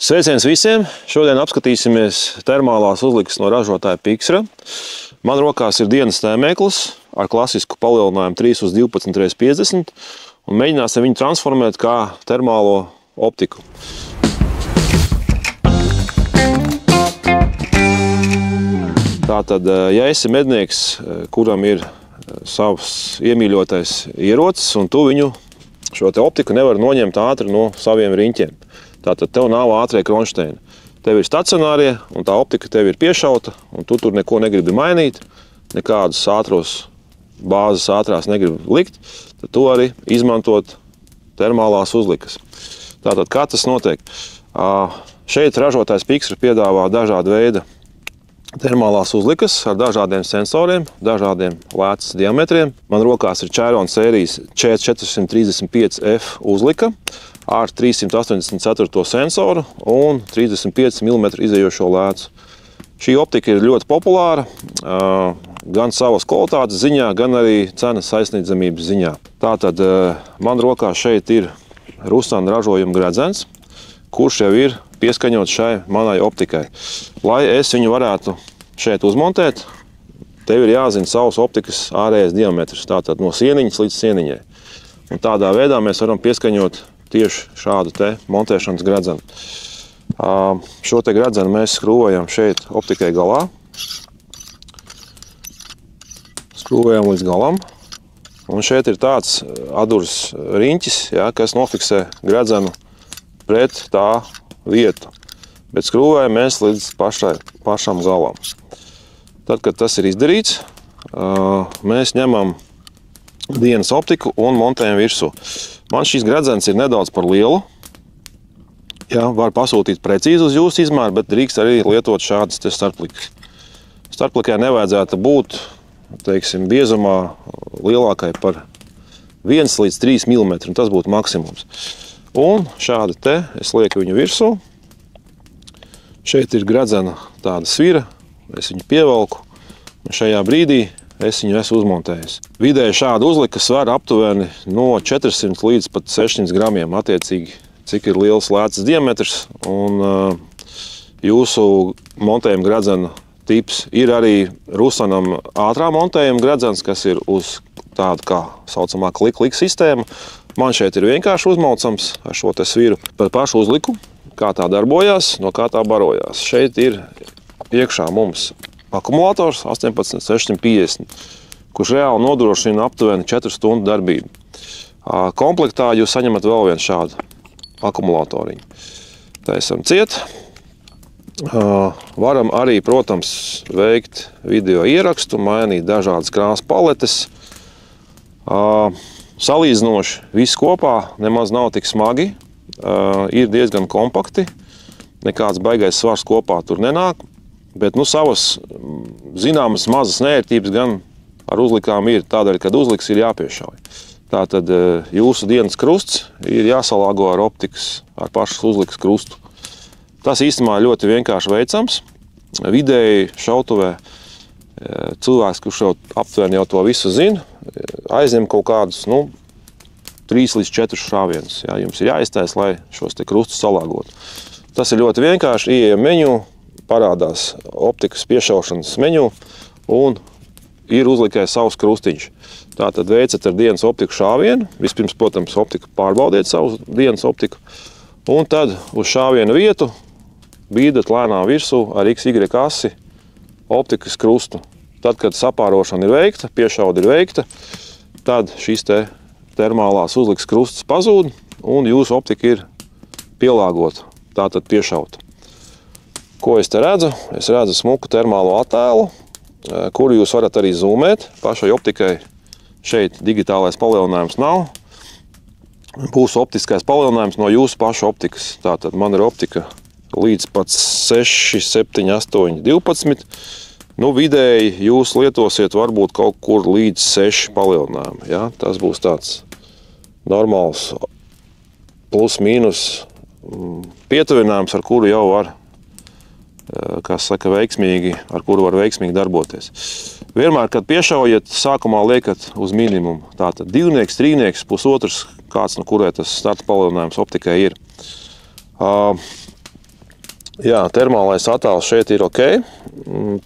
Sveiciens visiem! Šodien apskatīsimies termālās uzlikas no ražotāja Pixra. Man rokās ir dienas tēmēklis ar klasisku palielinājumu 3/12x50 un mēģināsim viņu transformēt kā termālo optiku. Tātad, ja esi mednieks, kuram ir savs iemīļotais ierocis, un tu viņu šo te optiku nevar noņemt ātri no saviem riņķiem. Tātad tev nav ātrie kronšteini. Tev ir stacionārie, un tā optika tev ir piešauta, un tu tur neko negribi mainīt, nekādus bāzes ātrās negribi likt, tad tu arī izmantot termālās uzlikas. Tātad, kā tas notiek? Šeit ražotājs Pixra piedāvā dažādu veidu termālās uzlikas ar dažādiem sensoriem, dažādiem lēcas diametriem. Man rokās ir Chiron sērijas C435F uzlika ar 384 sensoru un 35 mm izējošo lēcu. Šī optika ir ļoti populāra, gan savas kvalitātes ziņā, gan arī cenas aizsniedzamības ziņā. Tātad man rokā šeit ir Rusana ražojuma gredzens, kurš jau ir pieskaņots šai manai optikai. Lai es viņu varētu šeit uzmontēt, tev ir jāzina savs optikas ārējais diametrs, tātad no sieniņas līdz sieniņai. Un tādā veidā mēs varam pieskaņot tieši šādu te montēšanas gredzenu. Šo te gredzenu mēs skrūvējam šeit optikai galā. Skrūvējam līdz galam. Un šeit ir tāds adurs riņķis, kas nofiksē gredzenu pret tā vietu. Bet skrūvējam mēs līdz pašam galam. Tad, kad tas ir izdarīts, mēs ņemam dienas optiku un montējam virsū. Man šis gredzens ir nedaudz par lielu. Var pasūtīt precīzi uz jūsu izmēru, bet drīkst arī lietot šādas starplikas. Starplikai nevajadzētu būt, teiksim, biezumā lielākai par 1 līdz 3 mm, un tas būtu maksimums. Un šādi te es lieku viņu virsū. Šeit ir gredzena tāda svira, es viņu pievelku, un šajā brīdī es viņu esmu uzmontējis. Vidēji šāda uzlika sver aptuveni no 400 līdz pat 600 gramiem, attiecīgi, cik ir liels lēcas diametrs, un jūsu montējuma gredzena tips ir arī Rusanam ātrā montējuma gredzens, kas ir uz tādu kā saucamā klik-klik sistēma. Man šeit ir vienkārši uzmaucams ar šo te sviru par pašu uzliku, kā tā darbojās, no kā tā barojās. Šeit ir iekšā mums akumulators 18650, kurš reāli nodrošina aptuveni 4 stundu darbību. Komplektā jūs saņemat vēl vienu šādu akumulatoriņu. Tā esam ciet. Varam arī, protams, veikt video ierakstu, mainīt dažādas krāsas paletes. Salīdzinoši viss kopā nemaz nav tik smagi, ir diezgan kompakti, nekāds baigais svars kopā tur nenāk, bet savas zināmas mazas neērtības gan ar uzlikām ir, tādēļ, kad uzliks ir jāpiešauj. Tātad jūsu dienas krusts ir jāsalāgo ar optikas, ar pašas uzlikas krustu. Tas īstenībā ļoti vienkārši veicams. Vidēji šautuvē cilvēks, kurš jau aptuveni jau to visu zina, aizņem kaut kādus 3 līdz 4 šāvienus. Jums ir jāiztais, lai šos te krustus salāgotu. Tas ir ļoti vienkārši. Ieejam meņu, parādās optikas piešaušanas meņu un ir uzlikai savs krustiņš. Tātad veicat ar dienas optiku šāvienu. Vispirms, protams, optiku pārbaudiet savu dienas optiku. Un tad uz šāvienu vietu bīdat lēnām virsū ar XY asi optikas krustu. Tad, kad sapārošana ir veikta, piešauda ir veikta, tad šis te termālās uzlikas krusts pazūd un jūsu optika ir pielāgota, tātad piešauta. Ko es te redzu? Es redzu smuku termālo attēlu, kuru jūs varat arī zoomēt. Pašai optikai šeit digitālais palielinājums nav. Būs optiskais palielinājums no jūsu pašu optikas. Tātad man ir optika līdz pat 6, 7, 8, 12. Vidēji jūs lietosiet varbūt kaut kur līdz 6 palielinājumu. Tas būs tāds normāls plus mīnus pietuvinājums, ar kuru jau var, veiksmīgi, ar kuru var veiksmīgi darboties. Vienmēr, kad piešaujiet, sākumā liekat uz minimumu. Tātad 2, 3, pusotrs, kāds no kurai tas starta palielinājums optikai ir. Jā, termālais attēls šeit ir ok,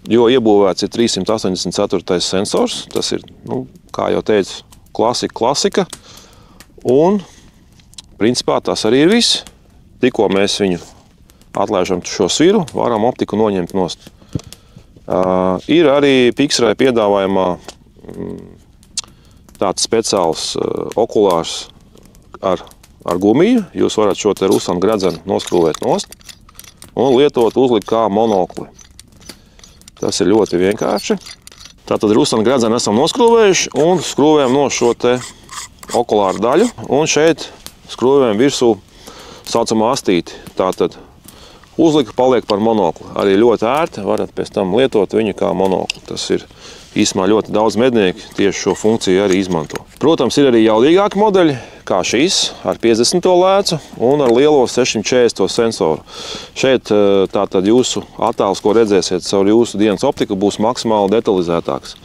jo iebūvēts ir 384. sensors. Tas ir, kā jau teicu, klasika. Un, principā, tas arī ir viss. Tikko mēs viņu atlaižam šo sviru, varam optiku noņemt nost. Ir arī Pixarai piedāvājumā tāds speciāls okulārs ar gumiju. Jūs varat šo te rusanu gredzenu noskrūvēt nost un lietot uzlikt kā monokli. Tas ir ļoti vienkārši. Tātad rusanu gredzenu esam noskrūvējuši un skrūvējam no šo te okulāru daļu. Un šeit skrūvējam virsū saucamā astīti. Tātad uzlika paliek par monokli. Arī ļoti ērti, varat pēc tam lietot viņu kā monokli. Tas ir īsumā ļoti daudz mednieki tieši šo funkciju arī izmanto. Protams, ir arī jaudīgāki modeļi, kā šīs, ar 50. lēcu un ar lielo 640. sensoru. Šeit tātad jūsu attēls, ko redzēsiet caur jūsu dienas optiku, būs maksimāli detalizētāks,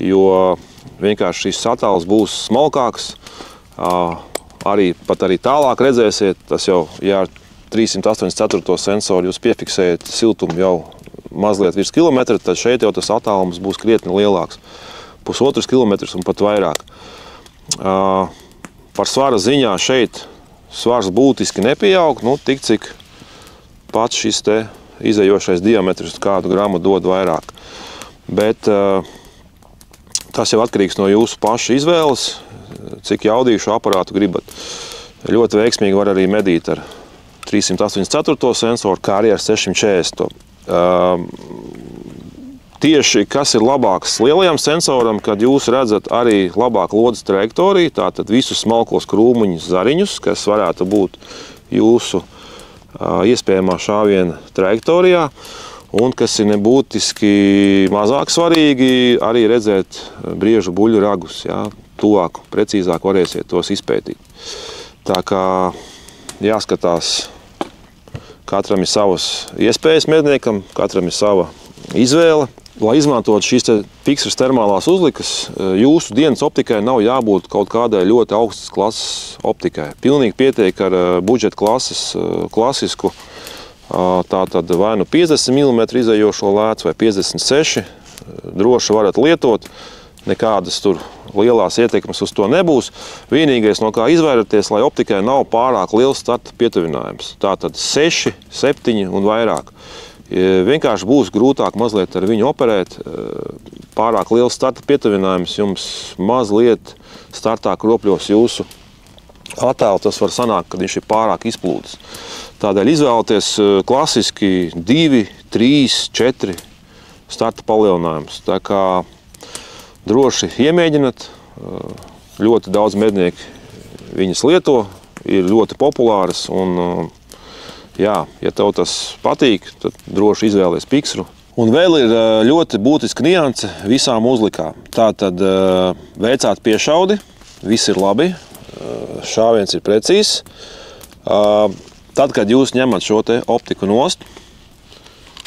jo vienkārši šis attēls būs smalkāks, pat arī tālāk redzēsiet, tas jau, ja ar 384. sensoru jūs piefiksējat siltumu jau mazliet virs kilometra, tad šeit jau tas attālums būs krietni lielāks. 1,5 kilometrs un pat vairāk. Par svara ziņā šeit svars būtiski nepieaug, tik cik pats šis te izejošais diametrs kādu gramu dod vairāk. Bet tas jau atkarīgs no jūsu paša izvēles, cik jaudīšu aparātu gribat. Ļoti veiksmīgi var arī medīt ar 384. sensoru, kā arī ar 640. Tieši kas ir labāks lielajam sensoram, kad jūs redzat arī labāku lodes trajektoriju, tātad visus smalkos krūmuņus, zariņus, kas varētu būt jūsu iespējamā šāviena trajektorijā, un kas ir nebūtiski mazāk svarīgi, arī redzēt briežu buļļu ragus, tuvāk, precīzāk varēsiet tos izpētīt. Tā kā jāskatās, katram ir savas iespējas medniekam, katram ir sava izvēle. Lai izmantot šīs Pixaras termālās uzlikas, jūsu dienas optikai nav jābūt kaut kādai ļoti augstas klases optikai. Pilnīgi pietiek ar budžeta klases klasisku, tātad vai 50 mm izējošo lēcu vai 56, droši varat lietot. Nekādas tur lielās ietekmes uz to nebūs. Vienīgais, no kā izvairīties, lai optikai nav pārāk liels starta pietuvinājums. Tātad 6, 7 un vairāk. Vienkārši būs grūtāk mazliet ar viņu operēt. Pārāk liels starta pietuvinājums jums mazliet startā kropļos jūsu attēlu. Tas var sanākt, kad viņš ir pārāk izplūdes. Tādēļ izvēlēties klasiski 2, 3, 4 starta palielinājumus. Tā kā droši iemēģināt, ļoti daudz mednieki viņas lieto, ir ļoti populāras un, ja tev tas patīk, tad droši izvēlies Pixaru. Un vēl ir ļoti būtiska nianse visām uzlikām. Tātad veicāt piešaudi, viss ir labi, šāviens ir precīzs. Tad, kad jūs ņemat šo te optiku nost,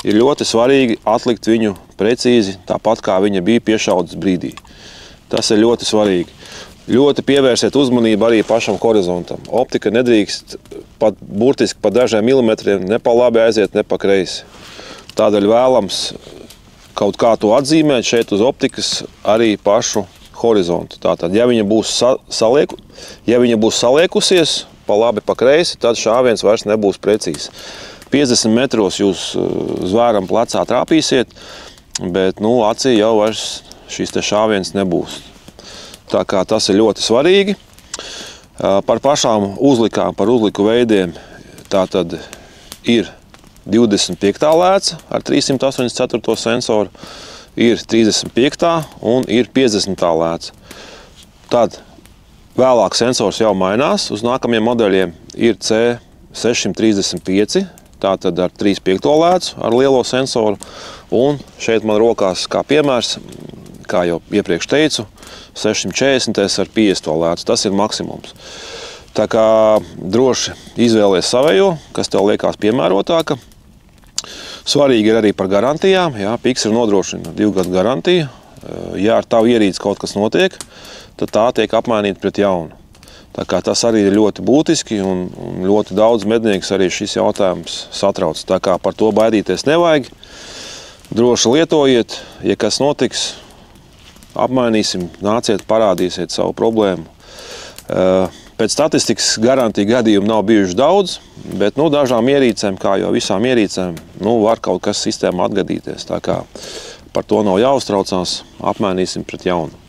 ir ļoti svarīgi atlikt viņu precīzi, tāpat kā viņa bija piešaudas brīdī. Tas ir ļoti svarīgi. Ļoti pievērsiet uzmanību arī pašam horizontam. Optika nedrīkst pat burtiski pa dažiem milimetriem ne pa labi aiziet, ne pa kreisi. Tādēļ vēlams kaut kā to atzīmēt šeit uz optikas arī pašu horizontu. Tātad, ja viņa būs saliekusies pa labi, pa kreisi, tad šāviens vairs nebūs precīzs. 50 metros jūs zvēram plecā trāpīsiet, bet acī jau vairs šīs te šāviens nebūs. Tā kā tas ir ļoti svarīgi. Par pašām uzlikām, par uzliku veidiem, tātad ir 25. lēca ar 384. sensoru, ir 35. un ir 50. lēca. Tad vēlāk sensors jau mainās, uz nākamajiem modeļiem ir C635, tātad ar 3,5 lēcu, ar lielo sensoru. Un šeit man rokās kā piemērs, kā jau iepriekš teicu, 640 ar 50 lēcu. Tas ir maksimums. Tā kā droši izvēlies savējo, kas tev liekas piemērotāka. Svarīgi ir arī par garantijām. Pixara nodrošina 2 gadu garantiju. Ja ar tavu ierīci kaut kas notiek, tad tā tiek apmainīta pret jaunu. Tā kā tas arī ir ļoti būtiski un ļoti daudz medniekus arī šis jautājums satrauc. Tā kā par to baidīties nevajag. Droši lietojiet, ja kas notiks, apmainīsim, nāciet, parādīsiet savu problēmu. Pēc statistikas garantija gadījumu nav bijuši daudz, bet dažām ierīcēm, kā jau visām ierīcēm, var kaut kas sistēmā atgadīties. Tā kā par to nav jāuztraucās, apmainīsim pret jaunu.